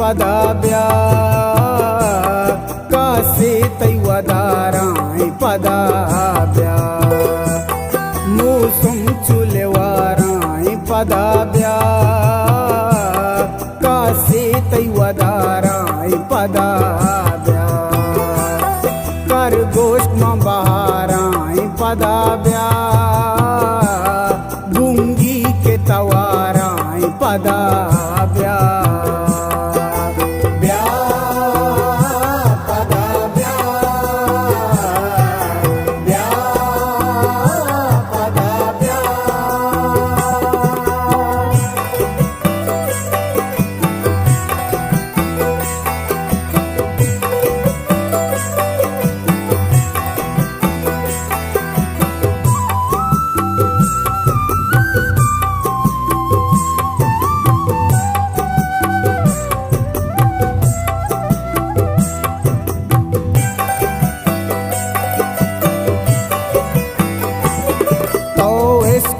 पदाब्या कासे तैवदाराय पदाब्या मूसुम चुलेवाराय पदाब्या कासे तैवदाराय पदाब्या कर गोष्ठ में बहाराय पदाब्या गुंगी के तवाराय पदाब्या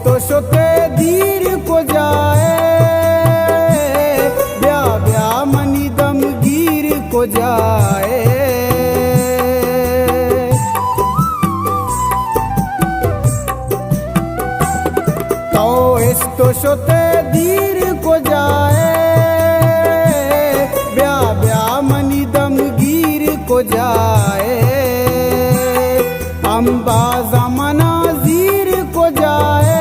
तो सोते धीर को जाए ब्या ब्या मनी दम गिर को जाए तो इस तो सोते धीर को जाए ब्या ब्या मनी दम गिर को जाए अंबाजा मनाजीर को जाए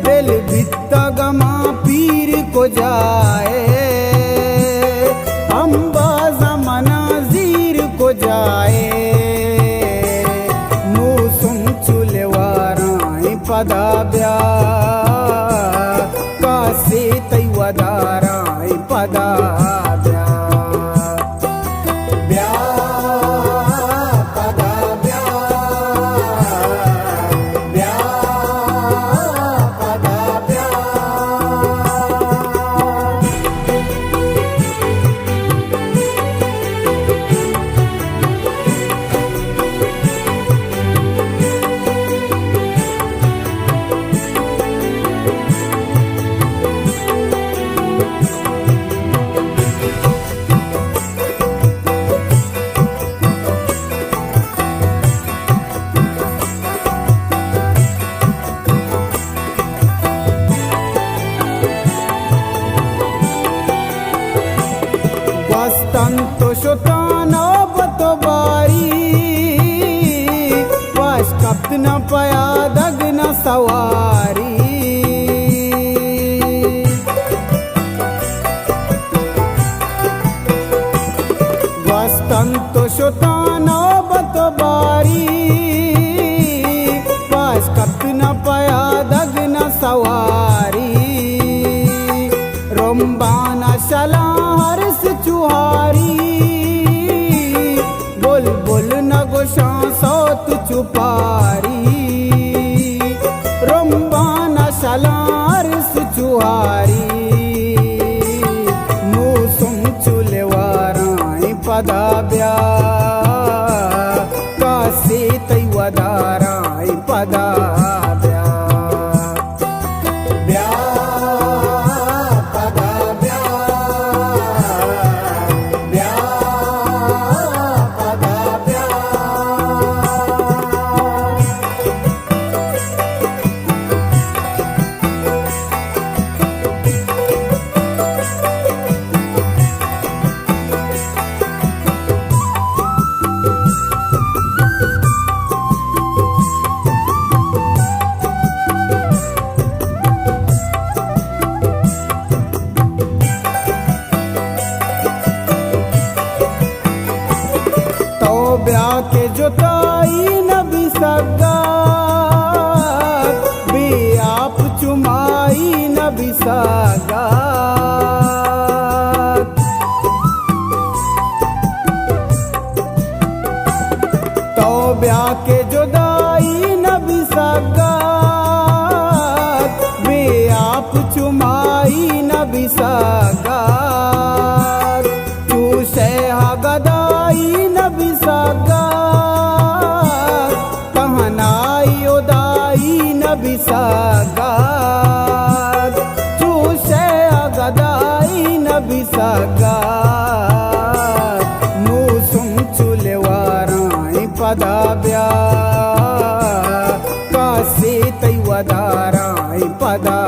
दिल बित्ता गमा पीर को जाए अंबाजा मनाजीर को जाए मूसुम चुलेवाराय पदाब्या कासे तैवदाराय पदाब्या तंतो शोताना बतोबारी वाश कप्त न पया दग न सवारी वाश तंतो शोताना बतोबारी वाश कप्त न पया दग न सवारी रोम्बाना शला हर्ष चुहारी बोल बोल न गोशा सौत चुपारी रोम्बाना शला हर्ष चुहारी मूसुम चुलेवाराय पदाब्या कासे तैवदाराय पदाब्या बिसागात तौब्या के जुदाई न बिसागात वे आप चुमाई न बिसागात चूसे गदाई न बिसागात कहनाई उदाई न बिसागात चूसे गदाई न बिसागात मूसुम चुलेवाराई पदाब्या कासे तैवदाराई पदा